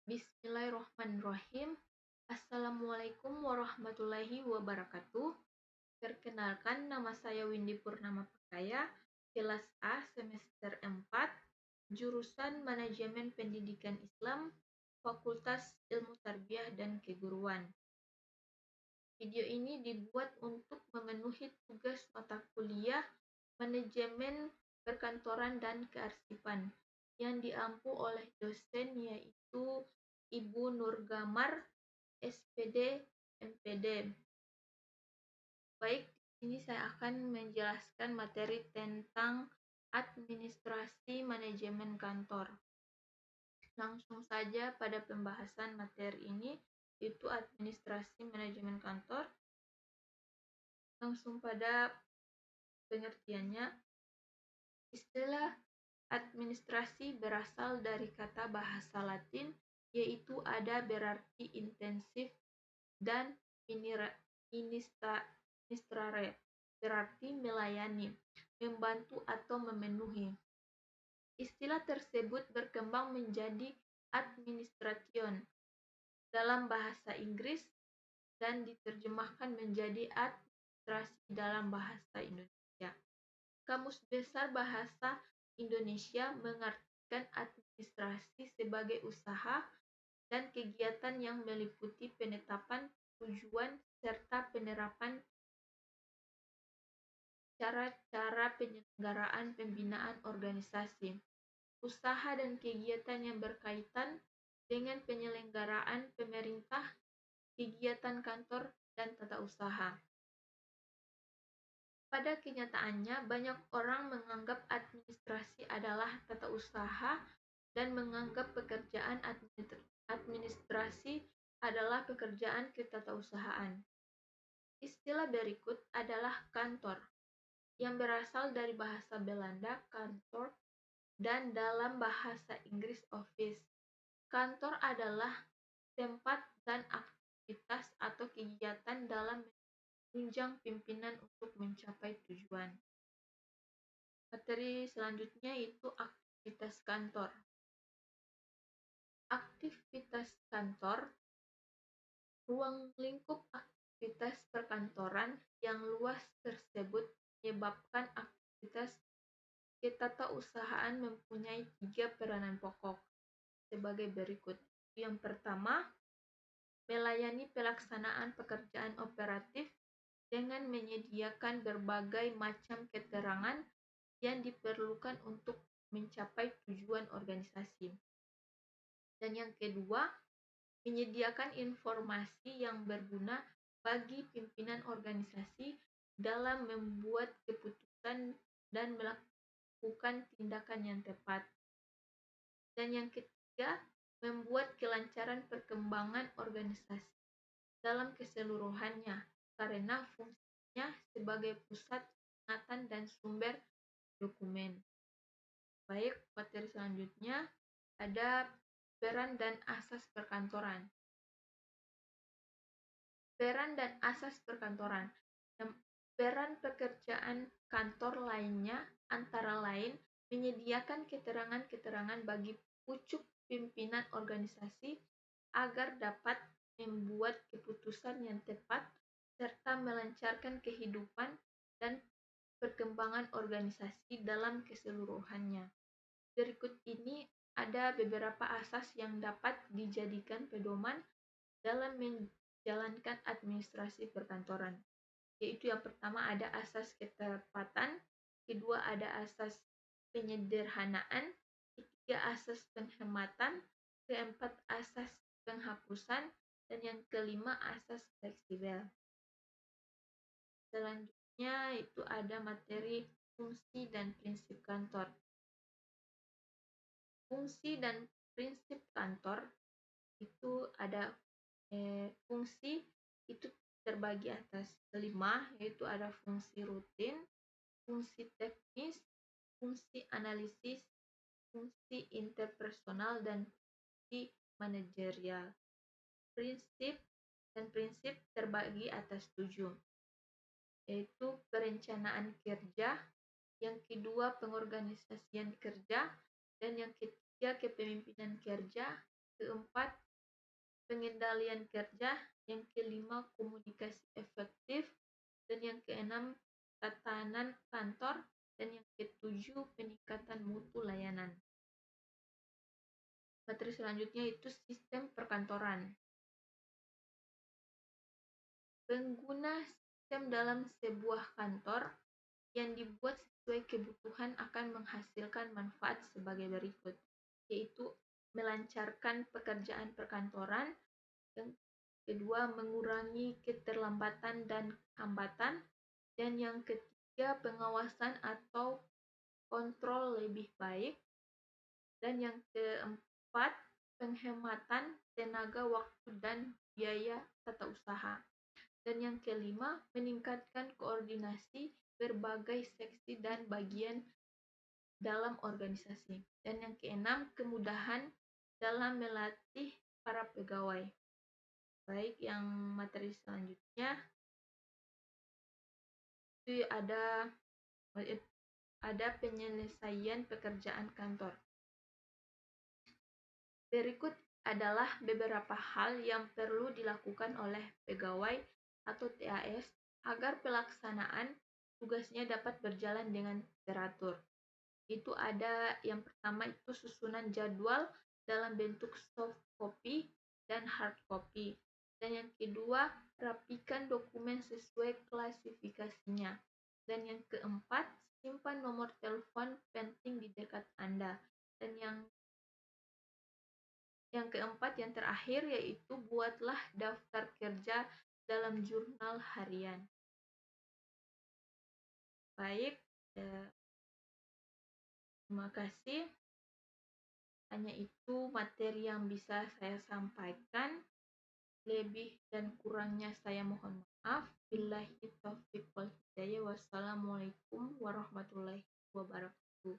Bismillahirrahmanirrahim. Assalamualaikum warahmatullahi wabarakatuh. Perkenalkan, nama saya Windy Purnama Pakaya, kelas A semester 4, jurusan Manajemen Pendidikan Islam, Fakultas Ilmu Tarbiyah dan Keguruan. Video ini dibuat untuk memenuhi tugas mata kuliah Manajemen Perkantoran dan Kearsipan yang diampu oleh dosen yaitu Ibu Nur Gamar, SPD, MPD. Baik, di sini saya akan menjelaskan materi tentang administrasi manajemen kantor. Langsung saja pada pembahasan materi ini, yaitu administrasi manajemen kantor. Langsung pada pengertiannya, istilah administrasi berasal dari kata bahasa Latin, yaitu ada berarti intensif dan ministrare, berarti melayani, membantu atau memenuhi. Istilah tersebut berkembang menjadi administration dalam bahasa Inggris dan diterjemahkan menjadi administrasi dalam bahasa Indonesia. Kamus Besar Bahasa Indonesia mengartikan administrasi sebagai usaha dan kegiatan yang meliputi penetapan tujuan serta penerapan cara-cara penyelenggaraan pembinaan organisasi, usaha dan kegiatan yang berkaitan dengan penyelenggaraan pemerintah, kegiatan kantor, dan tata usaha. Pada kenyataannya, banyak orang menganggap administrasi adalah tata usaha dan menganggap pekerjaan administrasi adalah pekerjaan ketatausahaan. Istilah berikut adalah kantor, yang berasal dari bahasa Belanda kantor dan dalam bahasa Inggris office. Kantor adalah tempat dan aktivitas atau kegiatan dalam menunjang pimpinan untuk mencapai tujuan. Materi selanjutnya itu aktivitas kantor. Aktivitas kantor, ruang lingkup aktivitas perkantoran yang luas tersebut menyebabkan aktivitas ketatausahaan mempunyai 3 peranan pokok sebagai berikut. Yang pertama, melayani pelaksanaan pekerjaan operatif dengan menyediakan berbagai macam keterangan yang diperlukan untuk mencapai tujuan organisasi. Dan yang kedua, menyediakan informasi yang berguna bagi pimpinan organisasi dalam membuat keputusan dan melakukan tindakan yang tepat. Dan yang ketiga, membuat kelancaran perkembangan organisasi dalam keseluruhannya karena fungsinya sebagai pusat ingatan dan sumber dokumen. Baik, materi selanjutnya ada peran dan asas perkantoran. Peran dan asas perkantoran. Peran pekerjaan kantor lainnya antara lain menyediakan keterangan-keterangan bagi pucuk pimpinan organisasi agar dapat membuat keputusan yang tepat serta melancarkan kehidupan dan perkembangan organisasi dalam keseluruhannya. Berikut ini ada beberapa asas yang dapat dijadikan pedoman dalam menjalankan administrasi perkantoran, yaitu yang pertama ada asas ketepatan, kedua ada asas penyederhanaan, ketiga asas penghematan, keempat asas penghapusan, dan yang kelima asas fleksibel. Selanjutnya itu ada materi fungsi dan prinsip kantor. Fungsi dan prinsip kantor itu ada fungsi itu terbagi atas 5, yaitu ada fungsi rutin, fungsi teknis, fungsi analisis, fungsi interpersonal, dan fungsi manajerial. Prinsip terbagi atas 7, yaitu perencanaan kerja, yang kedua pengorganisasian kerja, dan yang ketiga kepemimpinan kerja, keempat pengendalian kerja, yang kelima komunikasi efektif, dan yang keenam tatanan kantor, dan yang ketujuh peningkatan mutu layanan. Materi selanjutnya itu sistem perkantoran. Pengguna sistem dalam sebuah kantor yang dibuat sesuai kebutuhan akan menghasilkan manfaat sebagai berikut, yaitu melancarkan pekerjaan perkantoran, yang kedua mengurangi keterlambatan dan hambatan, dan yang ketiga pengawasan atau kontrol lebih baik, dan yang keempat penghematan tenaga, waktu, dan biaya tata usaha. Dan yang kelima, meningkatkan koordinasi berbagai seksi dan bagian dalam organisasi. Dan yang keenam, kemudahan dalam melatih para pegawai. Baik, yang materi selanjutnya itu ada penyelesaian pekerjaan kantor. Berikut adalah beberapa hal yang perlu dilakukan oleh pegawai atau TAS agar pelaksanaan tugasnya dapat berjalan dengan teratur. Itu ada yang pertama itu susunan jadwal dalam bentuk soft copy dan hard copy. Dan yang kedua, rapikan dokumen sesuai klasifikasinya. Dan yang keempat, simpan nomor telepon penting di dekat Anda. Dan yang keempat, yang terakhir, yaitu buatlah daftar kerja dalam jurnal harian. Baik, terima kasih. Hanya itu materi yang bisa saya sampaikan. Lebih dan kurangnya saya mohon maaf. Billahi taufiq wal hidayah. Wassalamualaikum warahmatullahi wabarakatuh.